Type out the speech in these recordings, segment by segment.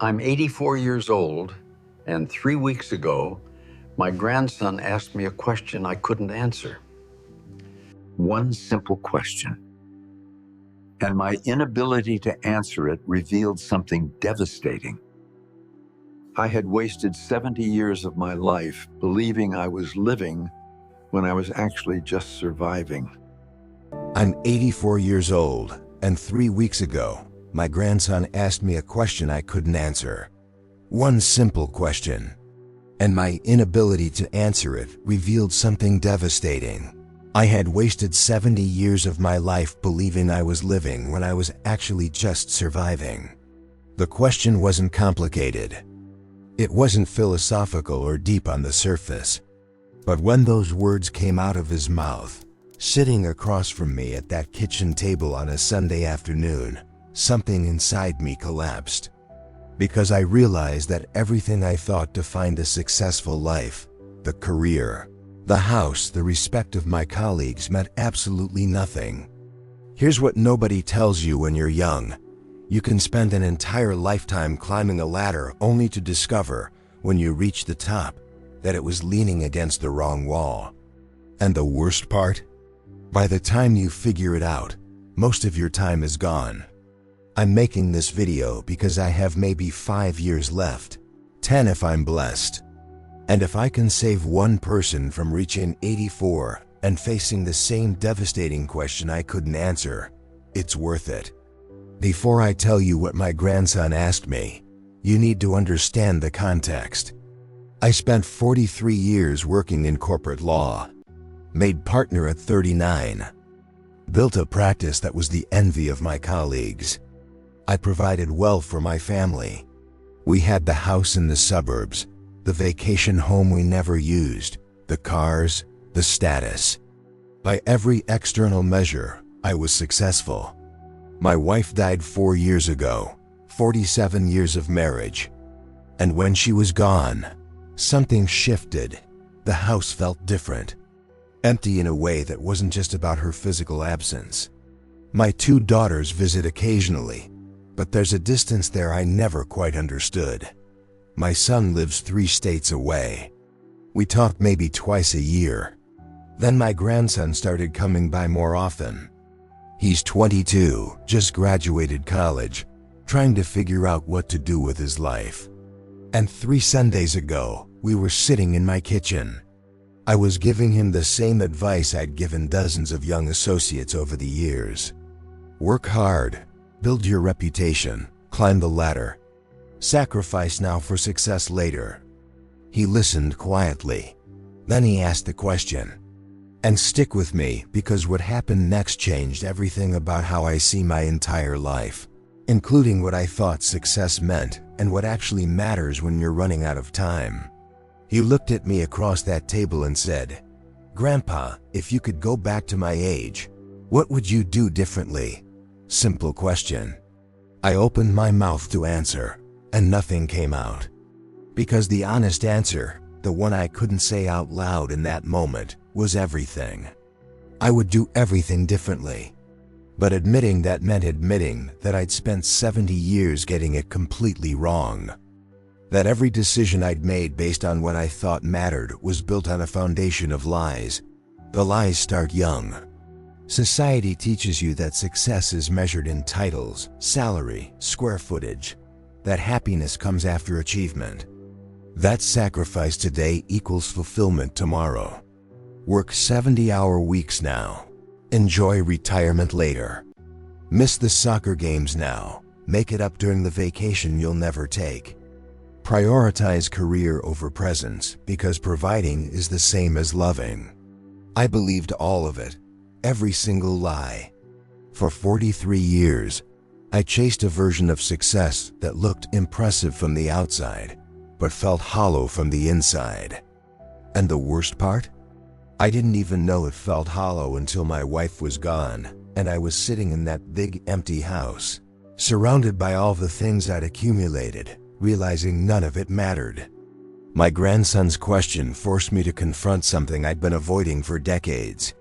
I'm 84 years old, and 3 weeks ago, my grandson asked me a question I couldn't answer. One simple question. And my inability to answer it revealed something devastating. I had wasted 70 years of my life believing I was living when I was actually just surviving. I'm 84 years old, and 3 weeks ago, my grandson asked me a question I couldn't answer. One simple question. And my inability to answer it revealed something devastating. I had wasted 70 years of my life believing I was living when I was actually just surviving. The question wasn't complicated. It wasn't philosophical or deep on the surface. But when those words came out of his mouth, sitting across from me at that kitchen table on a Sunday afternoon, something inside me collapsed. Because I realized that everything I thought defined a successful life, the career, the house, the respect of my colleagues, meant absolutely nothing. Here's what nobody tells you when you're young. You can spend an entire lifetime climbing a ladder only to discover, when you reach the top, that it was leaning against the wrong wall. And the worst part? By the time you figure it out, most of your time is gone. I'm making this video because I have maybe 5 years left, 10 if I'm blessed. And if I can save one person from reaching 84 and facing the same devastating question I couldn't answer, it's worth it. Before I tell you what my grandson asked me, you need to understand the context. I spent 43 years working in corporate law, made partner at 39, built a practice that was the envy of my colleagues. I provided well for my family. We had the house in the suburbs, the vacation home we never used, the cars, the status. By every external measure, I was successful. My wife died 4 years ago, 47 years of marriage. And when she was gone, something shifted. The house felt different. Empty in a way that wasn't just about her physical absence. My 2 daughters visit occasionally, but there's a distance there I never quite understood. My son lives 3 states away. We talk maybe twice a year. Then my grandson started coming by more often. He's 22, just graduated college, trying to figure out what to do with his life. And 3 Sundays ago, we were sitting in my kitchen. I was giving him the same advice I'd given dozens of young associates over the years. Work hard, build your reputation, climb the ladder. Sacrifice now for success later. He listened quietly. Then he asked the question. And stick with me, because what happened next changed everything about how I see my entire life, including what I thought success meant and what actually matters when you're running out of time. He looked at me across that table and said, "Grandpa, if you could go back to my age, what would you do differently?" Simple question. I opened my mouth to answer, and nothing came out. Because the honest answer, the one I couldn't say out loud in that moment, was everything. I would do everything differently. But admitting that meant admitting that I'd spent 70 years getting it completely wrong. That every decision I'd made based on what I thought mattered was built on a foundation of lies. The lies start young. Society teaches you that success is measured in titles, salary, square footage. That happiness comes after achievement. That sacrifice today equals fulfillment tomorrow. Work 70-hour weeks now. Enjoy retirement later. Miss the soccer games now. Make it up during the vacation you'll never take. Prioritize career over presence, because providing is the same as loving. I believed all of it, every single lie. For 43 years, I chased a version of success that looked impressive from the outside, but felt hollow from the inside. And the worst part? I didn't even know it felt hollow until my wife was gone, and I was sitting in that big empty house, surrounded by all the things I'd accumulated, realizing none of it mattered. My grandson's question forced me to confront something I'd been avoiding for decades.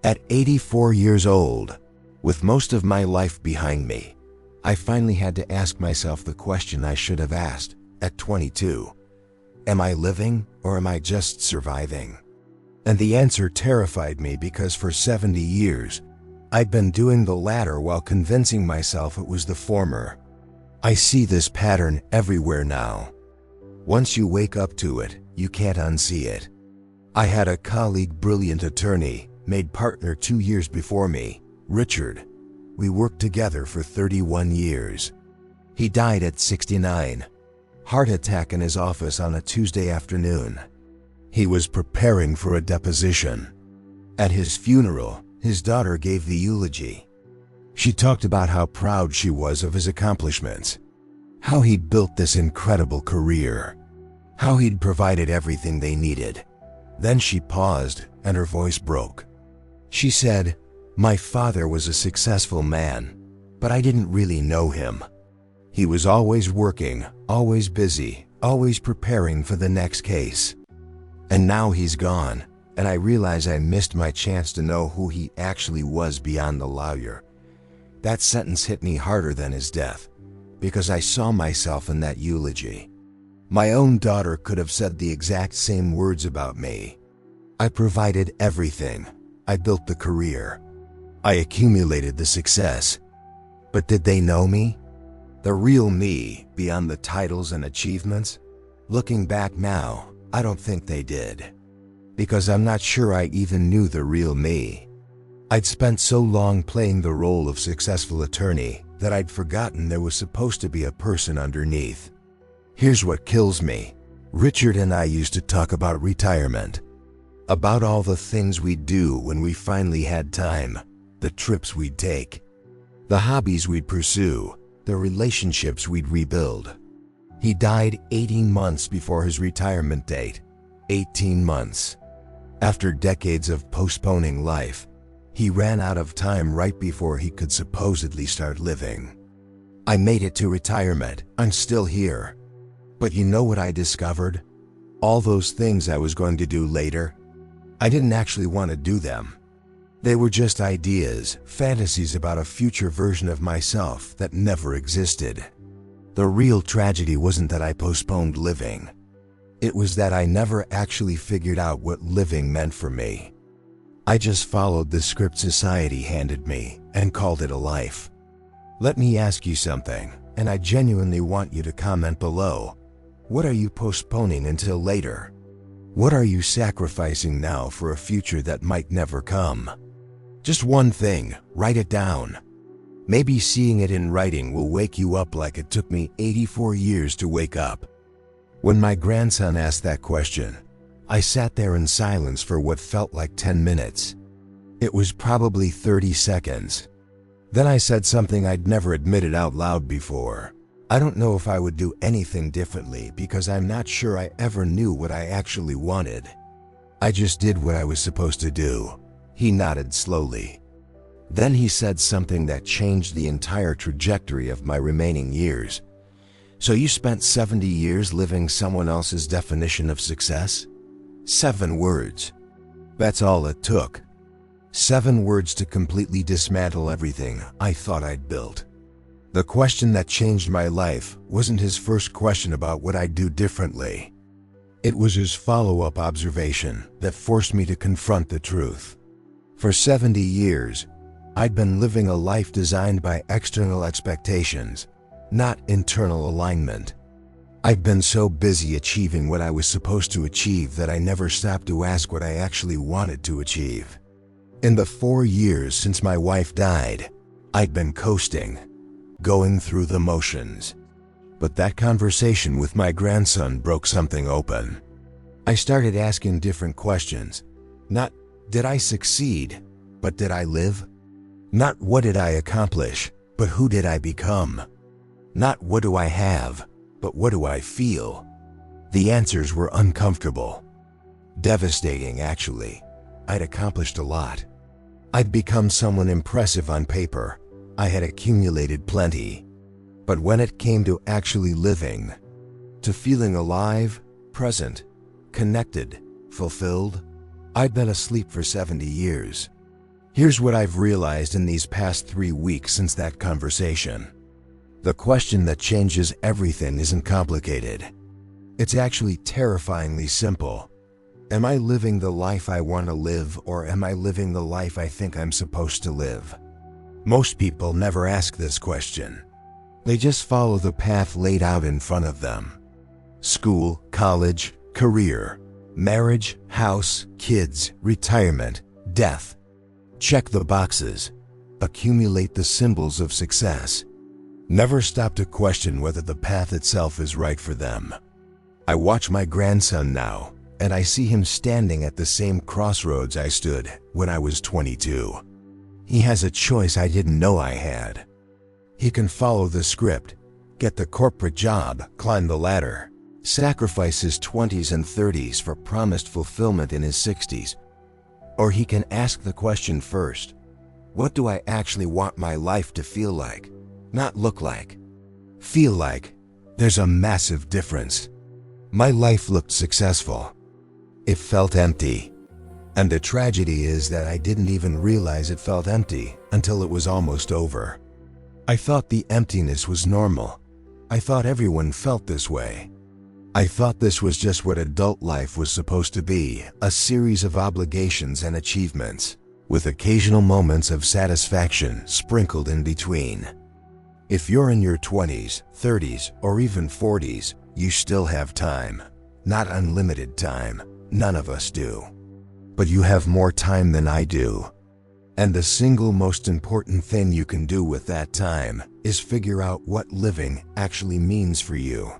At 84 years old, with most of my life behind me, I finally had to ask myself the question I should have asked at 22. Am I living or am I just surviving? And the answer terrified me because for 70 years, I'd been doing the latter while convincing myself it was the former. I see this pattern everywhere now. Once you wake up to it, you can't unsee it. I had a colleague, brilliant attorney, made partner 2 years before me, Richard. We worked together for 31 years. He died at 69. Heart attack in his office on a Tuesday afternoon. He was preparing for a deposition. At his funeral, his daughter gave the eulogy. She talked about how proud she was of his accomplishments, how he'd built this incredible career, how he'd provided everything they needed. Then she paused and her voice broke. She said, "My father was a successful man, but I didn't really know him. He was always working, always busy, always preparing for the next case. And now he's gone, and I realize I missed my chance to know who he actually was beyond the lawyer." That sentence hit me harder than his death, because I saw myself in that eulogy. My own daughter could have said the exact same words about me. I provided everything. I built the career. I accumulated the success. But did they know me? The real me, beyond the titles and achievements? Looking back now, I don't think they did. Because I'm not sure I even knew the real me. I'd spent so long playing the role of successful attorney that I'd forgotten there was supposed to be a person underneath. Here's what kills me. Richard and I used to talk about retirement. About all the things we'd do when we finally had time. The trips we'd take. The hobbies we'd pursue. The relationships we'd rebuild. He died 18 months before his retirement date. 18 months. After decades of postponing life, he ran out of time right before he could supposedly start living. I made it to retirement. I'm still here. But you know what I discovered? All those things I was going to do later, I didn't actually want to do them. They were just ideas, fantasies about a future version of myself that never existed. The real tragedy wasn't that I postponed living. It was that I never actually figured out what living meant for me. I just followed the script society handed me and called it a life. Let me ask you something, and I genuinely want you to comment below. What are you postponing until later? What are you sacrificing now for a future that might never come? Just one thing, write it down. Maybe seeing it in writing will wake you up like it took me 84 years to wake up. When my grandson asked that question, I sat there in silence for what felt like 10 minutes. It was probably 30 seconds. Then I said something I'd never admitted out loud before. I don't know if I would do anything differently because I'm not sure I ever knew what I actually wanted. I just did what I was supposed to do. He nodded slowly. Then he said something that changed the entire trajectory of my remaining years. So you spent 70 years living someone else's definition of success? 7 words. That's all it took. 7 words to completely dismantle everything I thought I'd built. The question that changed my life wasn't his first question about what I'd do differently. It was his follow-up observation that forced me to confront the truth. For 70 years, I'd been living a life designed by external expectations, not internal alignment. I'd been so busy achieving what I was supposed to achieve that I never stopped to ask what I actually wanted to achieve. In the 4 years since my wife died, I'd been coasting, going through the motions. But that conversation with my grandson broke something open. I started asking different questions. Not, did I succeed, but did I live? Not what did I accomplish, but who did I become? Not what do I have, but what do I feel? The answers were uncomfortable. Devastating, actually. I'd accomplished a lot. I'd become someone impressive on paper. I had accumulated plenty. But when it came to actually living, to feeling alive, present, connected, fulfilled, I'd been asleep for 70 years. Here's what I've realized in these past 3 weeks since that conversation. The question that changes everything isn't complicated. It's actually terrifyingly simple. Am I living the life I want to live, or am I living the life I think I'm supposed to live? Most people never ask this question. They just follow the path laid out in front of them. School, college, career, marriage, house, kids, retirement, death. Check the boxes. Accumulate the symbols of success. Never stop to question whether the path itself is right for them. I watch my grandson now, and I see him standing at the same crossroads I stood when I was 22. He has a choice I didn't know I had. He can follow the script, get the corporate job, climb the ladder, sacrifice his 20s and 30s for promised fulfillment in his 60s. Or he can ask the question first, what do I actually want my life to feel like? Not look like. Feel like. There's a massive difference. My life looked successful. It felt empty. And the tragedy is that I didn't even realize it felt empty until it was almost over. I thought the emptiness was normal. I thought everyone felt this way. I thought this was just what adult life was supposed to be, a series of obligations and achievements, with occasional moments of satisfaction sprinkled in between. If you're in your 20s, 30s, or even 40s, you still have time. Not unlimited time. None of us do. But you have more time than I do. And the single most important thing you can do with that time is figure out what living actually means for you.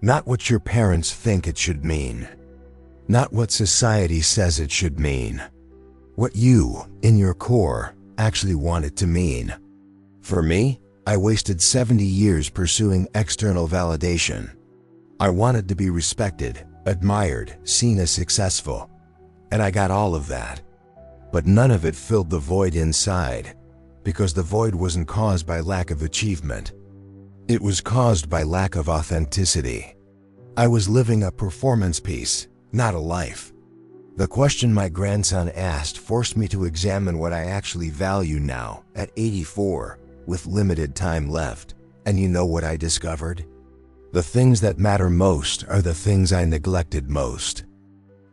Not what your parents think it should mean. Not what society says it should mean. What you, in your core, actually want it to mean. For me, I wasted 70 years pursuing external validation. I wanted to be respected, admired, seen as successful. And I got all of that. But none of it filled the void inside, because the void wasn't caused by lack of achievement. It was caused by lack of authenticity. I was living a performance piece, not a life. The question my grandson asked forced me to examine what I actually value now, at 84, with limited time left. And you know what I discovered? The things that matter most are the things I neglected most.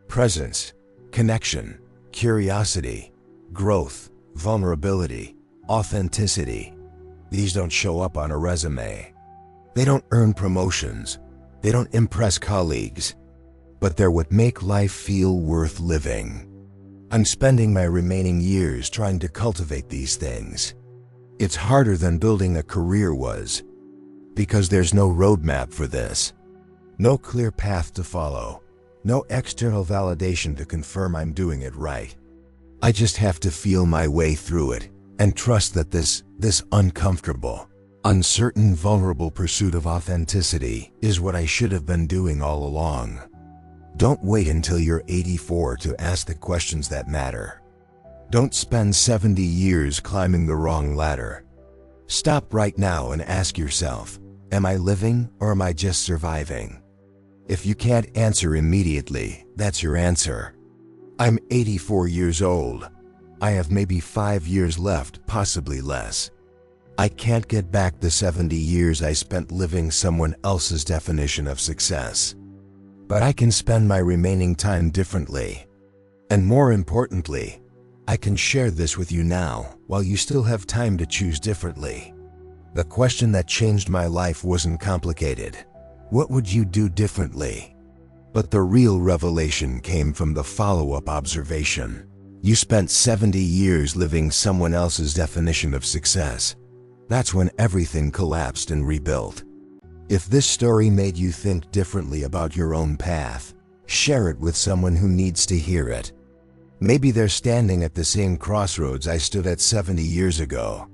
Presence, connection, curiosity, growth, vulnerability, authenticity. These don't show up on a resume. They don't earn promotions. They don't impress colleagues. But they're what make life feel worth living. I'm spending my remaining years trying to cultivate these things. It's harder than building a career was, because there's no roadmap for this. No clear path to follow. No external validation to confirm I'm doing it right. I just have to feel my way through it and trust that this uncomfortable, uncertain, vulnerable pursuit of authenticity is what I should have been doing all along. Don't wait until you're 84 to ask the questions that matter. Don't spend 70 years climbing the wrong ladder. Stop right now and ask yourself, am I living or am I just surviving? If you can't answer immediately, that's your answer. I'm 84 years old. I have maybe 5 years left, possibly less. I can't get back the 70 years I spent living someone else's definition of success. But I can spend my remaining time differently. And more importantly, I can share this with you now, while you still have time to choose differently. The question that changed my life wasn't complicated. What would you do differently? But the real revelation came from the follow-up observation. You spent 70 years living someone else's definition of success. That's when everything collapsed and rebuilt. If this story made you think differently about your own path, share it with someone who needs to hear it. Maybe they're standing at the same crossroads I stood at 70 years ago.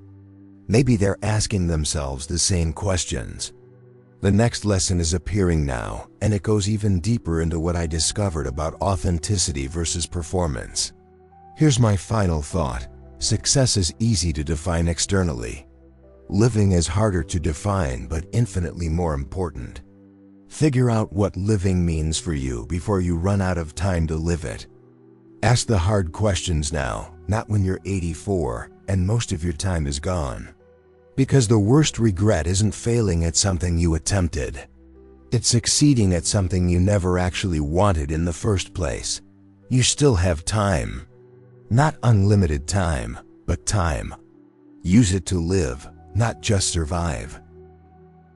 Maybe they're asking themselves the same questions. The next lesson is appearing now, and it goes even deeper into what I discovered about authenticity versus performance. Here's my final thought. Success is easy to define externally. Living is harder to define, but infinitely more important. Figure out what living means for you before you run out of time to live it. Ask the hard questions now, not when you're 84 and most of your time is gone. Because the worst regret isn't failing at something you attempted. It's succeeding at something you never actually wanted in the first place. You still have time. Not unlimited time, but time. Use it to live, not just survive.